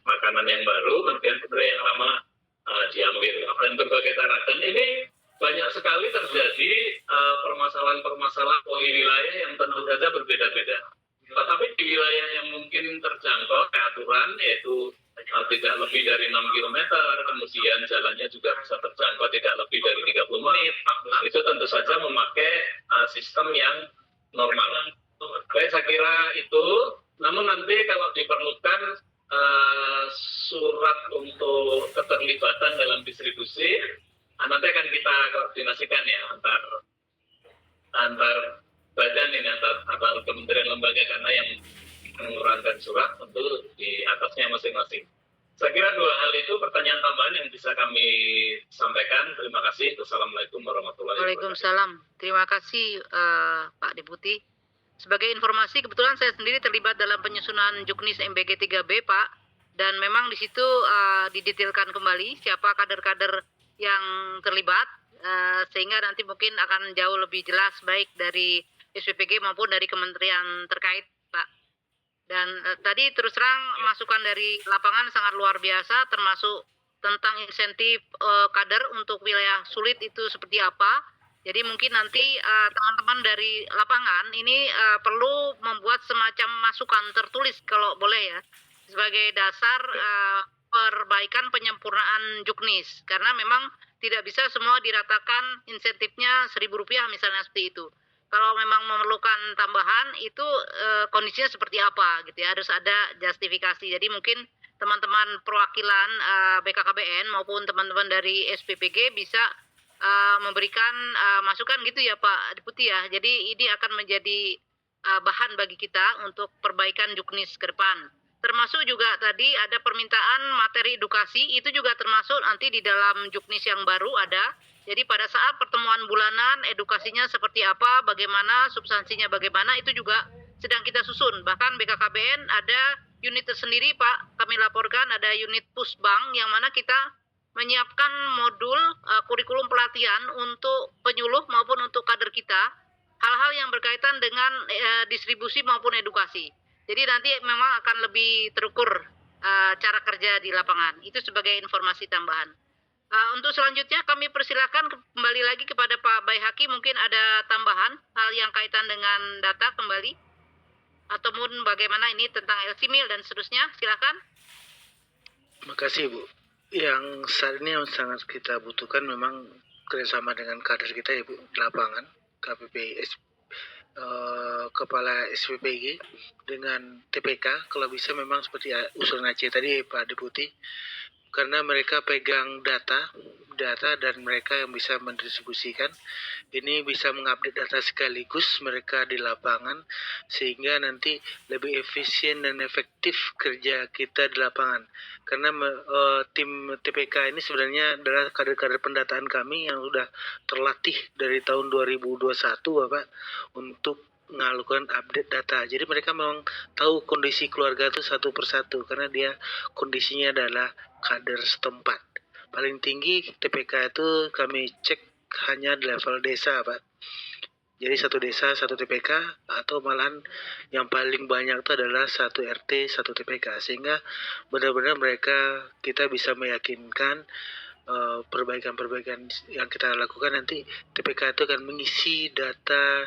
makanan yang baru, kemudian putre yang lama diambil. Dan berbagai tarakan ini banyak sekali terjadi permasalahan-permasalahan wilayah yang tentu saja berbeda-beda. Tetapi di wilayah yang mungkin terjangkau aturan yaitu tidak lebih dari 6 km, kemudian jalannya juga bisa terjangkau tidak lebih dari 30 menit, itu tentu saja memakai sistem yang normal. Baik, saya kira itu. Namun nanti kalau diperlukan surat untuk keterlibatan dalam distribusi, nanti akan kita koordinasikan ya antar badan ini, antar kementerian lembaga, karena yang mengeluarkan surat tentu di atasnya masing-masing. Saya kira 2 hal itu pertanyaan tambahan yang bisa kami sampaikan. Terima kasih. Assalamualaikum warahmatullahi wabarakatuh. Waalaikumsalam. Terima kasih Pak Deputi. Sebagai informasi, kebetulan saya sendiri terlibat dalam penyusunan Juknis MBG 3B, Pak. Dan memang di situ didetailkan kembali siapa kader-kader yang terlibat, sehingga nanti mungkin akan jauh lebih jelas baik dari SPPG maupun dari kementerian terkait, Pak. Dan tadi terus terang masukan dari lapangan sangat luar biasa, termasuk tentang insentif kader untuk wilayah sulit itu seperti apa. Jadi mungkin nanti teman-teman dari lapangan ini perlu membuat semacam masukan tertulis kalau boleh ya, sebagai dasar perbaikan penyempurnaan Juknis. Karena memang tidak bisa semua diratakan insentifnya Rp1.000 misalnya seperti itu. Kalau memang memerlukan tambahan itu kondisinya seperti apa gitu ya, harus ada justifikasi. Jadi mungkin teman-teman perwakilan BKKBN maupun teman-teman dari SPPG bisa memberikan masukan gitu ya Pak Deputi ya. Jadi ini akan menjadi bahan bagi kita untuk perbaikan Juknis ke depan. Termasuk juga tadi ada permintaan materi edukasi, itu juga termasuk nanti di dalam Juknis yang baru ada. Jadi pada saat pertemuan bulanan edukasinya seperti apa, bagaimana, substansinya bagaimana, itu juga sedang kita susun. Bahkan BKKBN ada unit tersendiri Pak, kami laporkan ada unit pusbang yang mana kita menyiapkan modul kurikulum pelatihan untuk penyuluh maupun untuk kader kita, hal-hal yang berkaitan dengan distribusi maupun edukasi. Jadi nanti memang akan lebih terukur cara kerja di lapangan. Itu sebagai informasi tambahan. Untuk selanjutnya kami persilakan kembali lagi kepada Pak Baihaki, mungkin ada tambahan hal yang kaitan dengan data kembali, ataupun bagaimana ini tentang LCMIL dan seterusnya. Silakan. Terima kasih Bu. Yang saat ini yang sangat kita butuhkan memang kerjasama dengan kader kita ya Bu, di lapangan, KPPS, Kepala SPPG dengan TPK, kalau bisa memang seperti usulan Aceh tadi Pak Deputi, karena mereka pegang data data dan mereka yang bisa mendistribusikan. Ini bisa mengupdate data sekaligus mereka di lapangan sehingga nanti lebih efisien dan efektif kerja kita di lapangan. Karena tim TPK ini sebenarnya adalah kader-kader pendataan kami yang sudah terlatih dari tahun 2021 Bapak untuk melakukan update data. Jadi mereka memang tahu kondisi keluarga itu satu persatu karena dia kondisinya adalah kader setempat. Paling tinggi TPK itu kami cek hanya di level desa, Pak. Jadi satu desa satu TPK atau malahan yang paling banyak itu adalah satu RT satu TPK, sehingga benar-benar mereka kita bisa meyakinkan perbaikan-perbaikan yang kita lakukan nanti TPK itu akan mengisi data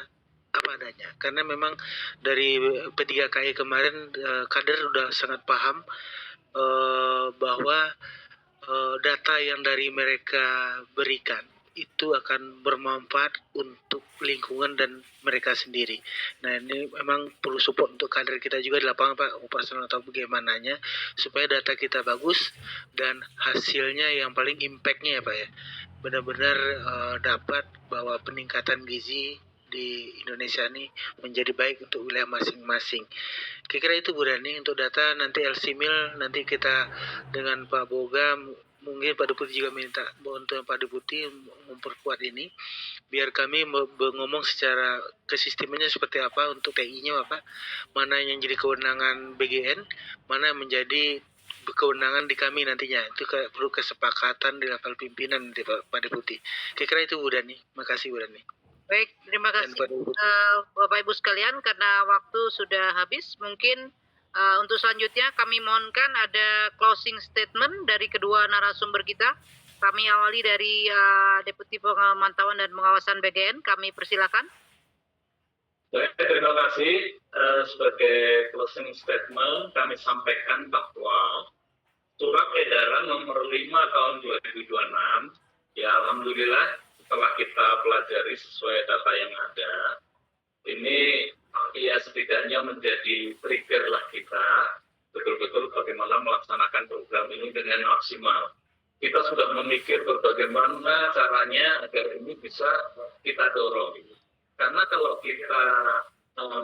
apa adanya, karena memang dari P3KI kemarin kader udah sangat paham bahwa data yang dari mereka berikan itu akan bermanfaat untuk lingkungan dan mereka sendiri. Nah, ini memang perlu support untuk kader kita juga di lapangan, Pak, operasional atau bagaimananya, supaya data kita bagus dan hasilnya yang paling impact-nya ya, Pak ya, benar-benar dapat bahwa peningkatan gizi di Indonesia ini menjadi baik untuk wilayah masing-masing. Kira-kira itu Bu Rani untuk data. Nanti LC-Mil nanti kita dengan Pak Boga, mungkin Pak Deputi juga minta untuk Pak Deputi memperkuat ini biar kami ngomong secara kesistemnya seperti apa untuk TI-nya Bapak, mana yang jadi kewenangan BGN, mana yang menjadi kewenangan di kami nantinya. Itu perlu kesepakatan di level pimpinan nanti Pak Deputi. Kira-kira itu Bu Rani. Makasih Bu Rani. Baik, terima kasih Bapak Ibu sekalian, karena waktu sudah habis. Mungkin untuk selanjutnya kami mohonkan ada closing statement dari kedua narasumber kita. Kami awali dari Deputi Pemantauan dan Pengawasan BGN. Kami persilakan. Baik, terima kasih. Sebagai closing statement kami sampaikan bahwa Surat Edaran nomor 5 tahun 2026, ya alhamdulillah setelah kita pelajari sesuai data yang ada, ini ya setidaknya menjadi trigger lah kita betul-betul bagaimana melaksanakan program ini dengan maksimal. Kita sudah memikir bagaimana caranya agar ini bisa kita dorong. Karena kalau kita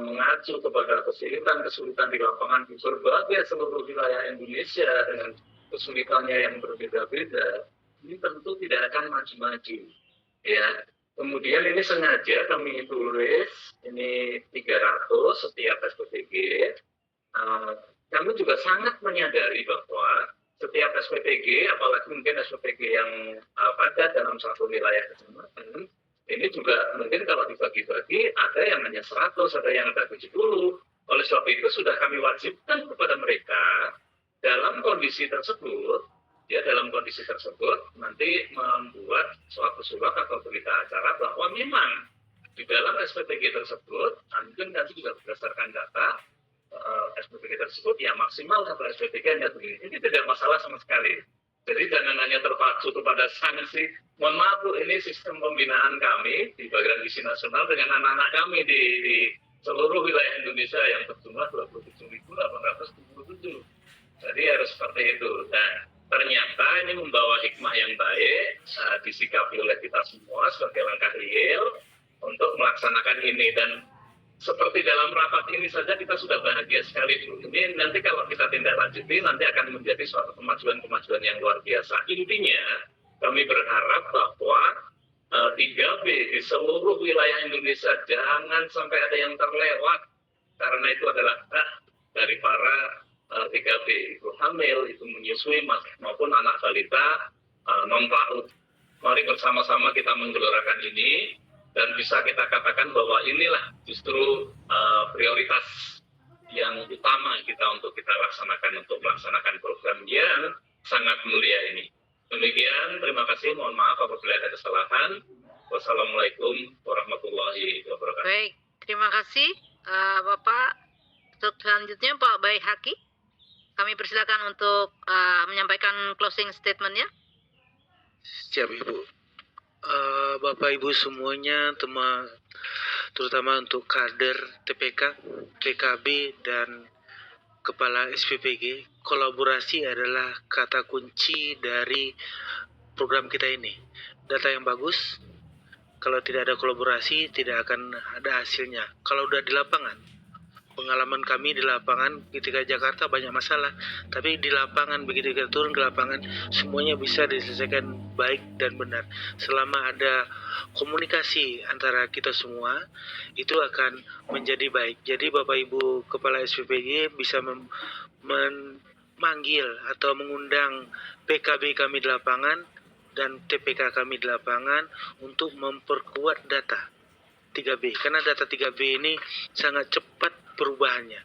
mengacu kepada kesulitan di lapangan di berbagai seluruh wilayah Indonesia dengan kesulitannya yang berbeda-beda, ini tentu tidak akan maju-maju. Ya, kemudian ini sengaja kami tulis ini 300 setiap SPPG. Kami juga sangat menyadari bahwa setiap SPPG, apalagi mungkin SPPG yang padat dalam satu wilayah kecamatan, ini juga mungkin kalau dibagi-bagi ada yang hanya 100, ada yang ada 70. Oleh sebab itu sudah kami wajibkan kepada mereka dalam kondisi tersebut, nanti membuat suatu surat atau berita acara bahwa memang di dalam SPPG tersebut, mungkin nanti juga berdasarkan data SPPG tersebut ya maksimal satu SPPG hanya begini. Ini tidak masalah sama sekali. Jadi jangan hanya terpacu kepada sanksi. Mohon maaf Bu, ini sistem pembinaan kami di Bagian Gizi Nasional dengan anak-anak kami di seluruh wilayah Indonesia yang berjumlah 27.877. Jadi harus seperti itu. Nah, ternyata ini membawa hikmah yang baik disikapi oleh kita semua sebagai langkah real untuk melaksanakan ini. Dan seperti dalam rapat ini saja kita sudah bahagia sekali. Ini nanti kalau kita tindak lanjuti nanti akan menjadi suatu kemajuan yang luar biasa. Intinya kami berharap bahwa 3B di seluruh wilayah Indonesia jangan sampai ada yang terlewat, karena itu adalah hak dari para 3B, itu hamil, itu menyusui maupun anak balita, non-PAUD. Mari bersama-sama kita menggelorakan ini dan bisa kita katakan bahwa inilah justru prioritas yang utama kita untuk kita laksanakan untuk melaksanakan program yang sangat mulia ini. Demikian, terima kasih. Mohon maaf apabila ada kesalahan. Wassalamualaikum warahmatullahi wabarakatuh. Baik, terima kasih Bapak. Selanjutnya Pak Baik Haki. Kami persilakan untuk menyampaikan closing statement-nya. Siap Ibu. Bapak Ibu semuanya, terutama untuk kader TPK, PKB, dan Kepala SPPG, kolaborasi adalah kata kunci dari program kita ini. Data yang bagus, kalau tidak ada kolaborasi tidak akan ada hasilnya. Kalau udah di lapangan, pengalaman kami di lapangan ketika Jakarta banyak masalah, tapi di lapangan begitu kita turun ke lapangan semuanya bisa diselesaikan baik dan benar. Selama ada komunikasi antara kita semua, itu akan menjadi baik. Jadi Bapak Ibu Kepala SPPG bisa memanggil atau mengundang PKB kami di lapangan dan TPK kami di lapangan untuk memperkuat data 3B. Karena data 3B ini sangat cepat perubahannya.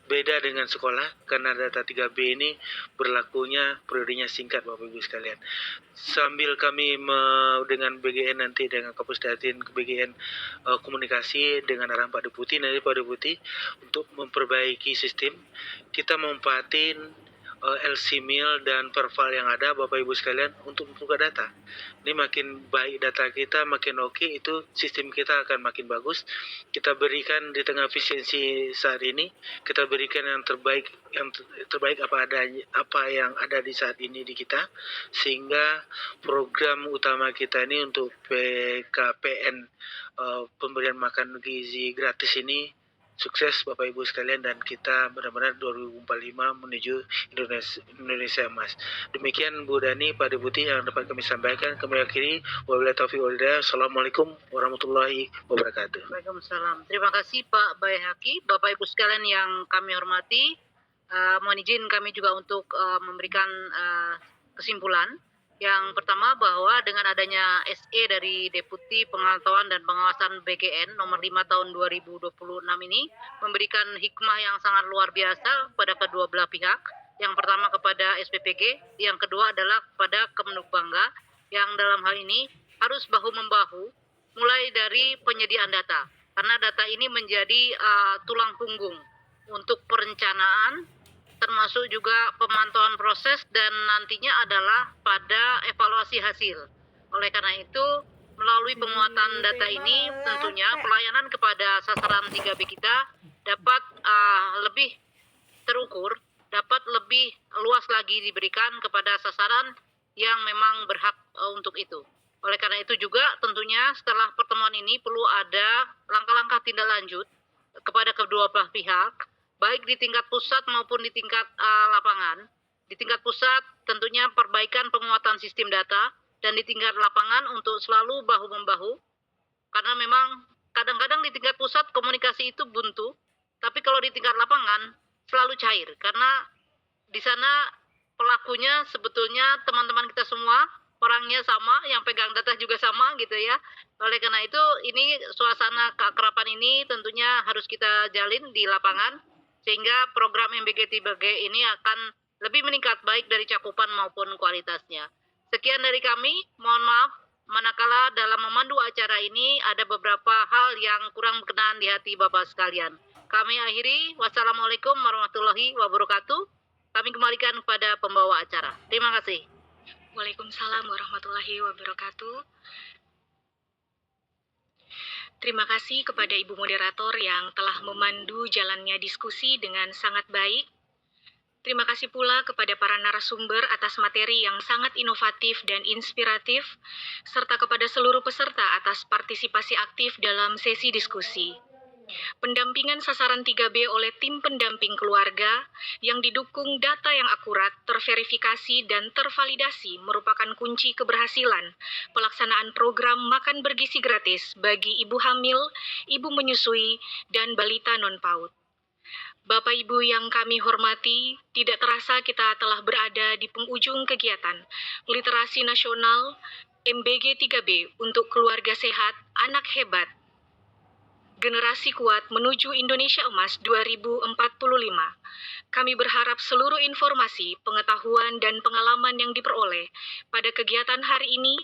Beda dengan sekolah, karena data 3B ini berlakunya periodenya singkat Bapak Ibu sekalian. Sambil kami dengan BGN nanti, dengan Kapus Datin ke BGN komunikasi dengan arahan Pak Deputi, nanti Pak Deputi untuk memperbaiki sistem, kita memanfaatin LC Mil dan Perval yang ada Bapak Ibu sekalian untuk membuka data. Ini makin baik data kita, makin oke, itu sistem kita akan makin bagus. Kita berikan di tengah efisiensi saat ini, kita berikan yang terbaik apa yang ada di saat ini di kita, sehingga program utama kita ini untuk PKPN pemberian makan gizi gratis ini sukses Bapak Ibu sekalian, dan kita benar-benar 2045 menuju Indonesia Emas. Demikian Bu Dani, Pak Deputi yang dapat kami sampaikan. Kami akhiri, wabillahi taufiq wal hidayah. Assalamualaikum warahmatullahi wabarakatuh. Waalaikumsalam. Terima kasih Pak Bayhaki. Bapak Ibu sekalian yang kami hormati, mohon izin kami juga untuk memberikan kesimpulan. Yang pertama, bahwa dengan adanya SE dari Deputi Pengetahuan dan Pengawasan BGN nomor 5 tahun 2026 ini memberikan hikmah yang sangat luar biasa pada kedua belah pihak. Yang pertama kepada SPPG, yang kedua adalah kepada Kemenhub Bangga, yang dalam hal ini harus bahu-membahu mulai dari penyediaan data. Karena data ini menjadi tulang punggung untuk perencanaan, termasuk juga pemantauan proses, dan nantinya adalah pada evaluasi hasil. Oleh karena itu, melalui penguatan data ini, tentunya pelayanan kepada sasaran 3B kita dapat lebih terukur, dapat lebih luas lagi diberikan kepada sasaran yang memang berhak untuk itu. Oleh karena itu juga tentunya setelah pertemuan ini perlu ada langkah-langkah tindak lanjut kepada kedua belah pihak, baik di tingkat pusat maupun di tingkat lapangan. Di tingkat pusat tentunya perbaikan penguatan sistem data, dan di tingkat lapangan untuk selalu bahu-membahu. Karena memang kadang-kadang di tingkat pusat komunikasi itu buntu, tapi kalau di tingkat lapangan selalu cair. Karena di sana pelakunya sebetulnya teman-teman kita semua, orangnya sama, yang pegang data juga sama gitu ya. Oleh karena itu ini suasana keakraban ini tentunya harus kita jalin di lapangan, sehingga program MBG 3G ini akan lebih meningkat baik dari cakupan maupun kualitasnya. Sekian dari kami, mohon maaf manakala dalam memandu acara ini ada beberapa hal yang kurang berkenan di hati Bapak sekalian. Kami akhiri, wassalamualaikum warahmatullahi wabarakatuh. Kami kembalikan kepada pembawa acara. Terima kasih. Waalaikumsalam warahmatullahi wabarakatuh. Terima kasih kepada Ibu Moderator yang telah memandu jalannya diskusi dengan sangat baik. Terima kasih pula kepada para narasumber atas materi yang sangat inovatif dan inspiratif, serta kepada seluruh peserta atas partisipasi aktif dalam sesi diskusi. Pendampingan sasaran 3B oleh tim pendamping keluarga yang didukung data yang akurat, terverifikasi, dan tervalidasi merupakan kunci keberhasilan pelaksanaan program makan bergizi gratis bagi ibu hamil, ibu menyusui, dan balita non-PAUD. Bapak Ibu yang kami hormati, tidak terasa kita telah berada di penghujung kegiatan Literasi Nasional MBG 3B untuk Keluarga Sehat, Anak Hebat, Generasi Kuat Menuju Indonesia Emas 2045. Kami berharap seluruh informasi, pengetahuan, dan pengalaman yang diperoleh pada kegiatan hari ini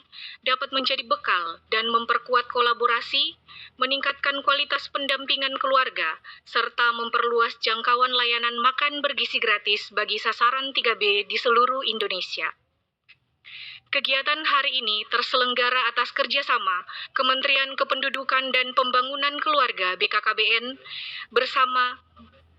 dapat menjadi bekal dan memperkuat kolaborasi, meningkatkan kualitas pendampingan keluarga, serta memperluas jangkauan layanan makan bergizi gratis bagi sasaran 3B di seluruh Indonesia. Kegiatan hari ini terselenggara atas kerjasama Kementerian Kependudukan dan Pembangunan Keluarga BKKBN bersama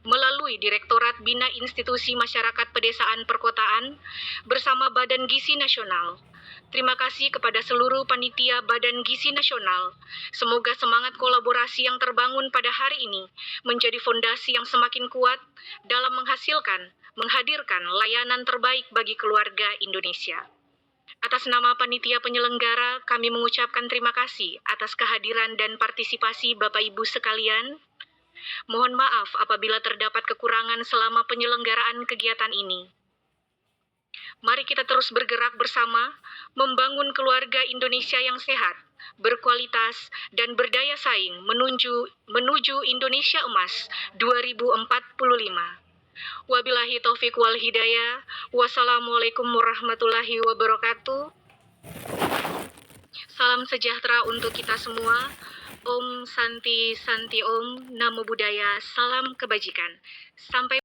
melalui Direktorat Bina Institusi Masyarakat Pedesaan Perkotaan bersama Badan Gizi Nasional. Terima kasih kepada seluruh panitia Badan Gizi Nasional. Semoga semangat kolaborasi yang terbangun pada hari ini menjadi fondasi yang semakin kuat dalam menghadirkan layanan terbaik bagi keluarga Indonesia. Atas nama panitia penyelenggara, kami mengucapkan terima kasih atas kehadiran dan partisipasi Bapak Ibu sekalian. Mohon maaf apabila terdapat kekurangan selama penyelenggaraan kegiatan ini. Mari kita terus bergerak bersama, membangun keluarga Indonesia yang sehat, berkualitas, dan berdaya saing menuju Indonesia Emas 2045. Wabillahi taufik wal hidayah. Wassalamualaikum warahmatullahi wabarakatuh. Salam sejahtera untuk kita semua. Om Santi Santi Om, Namo Buddhaya, salam kebajikan. Sampai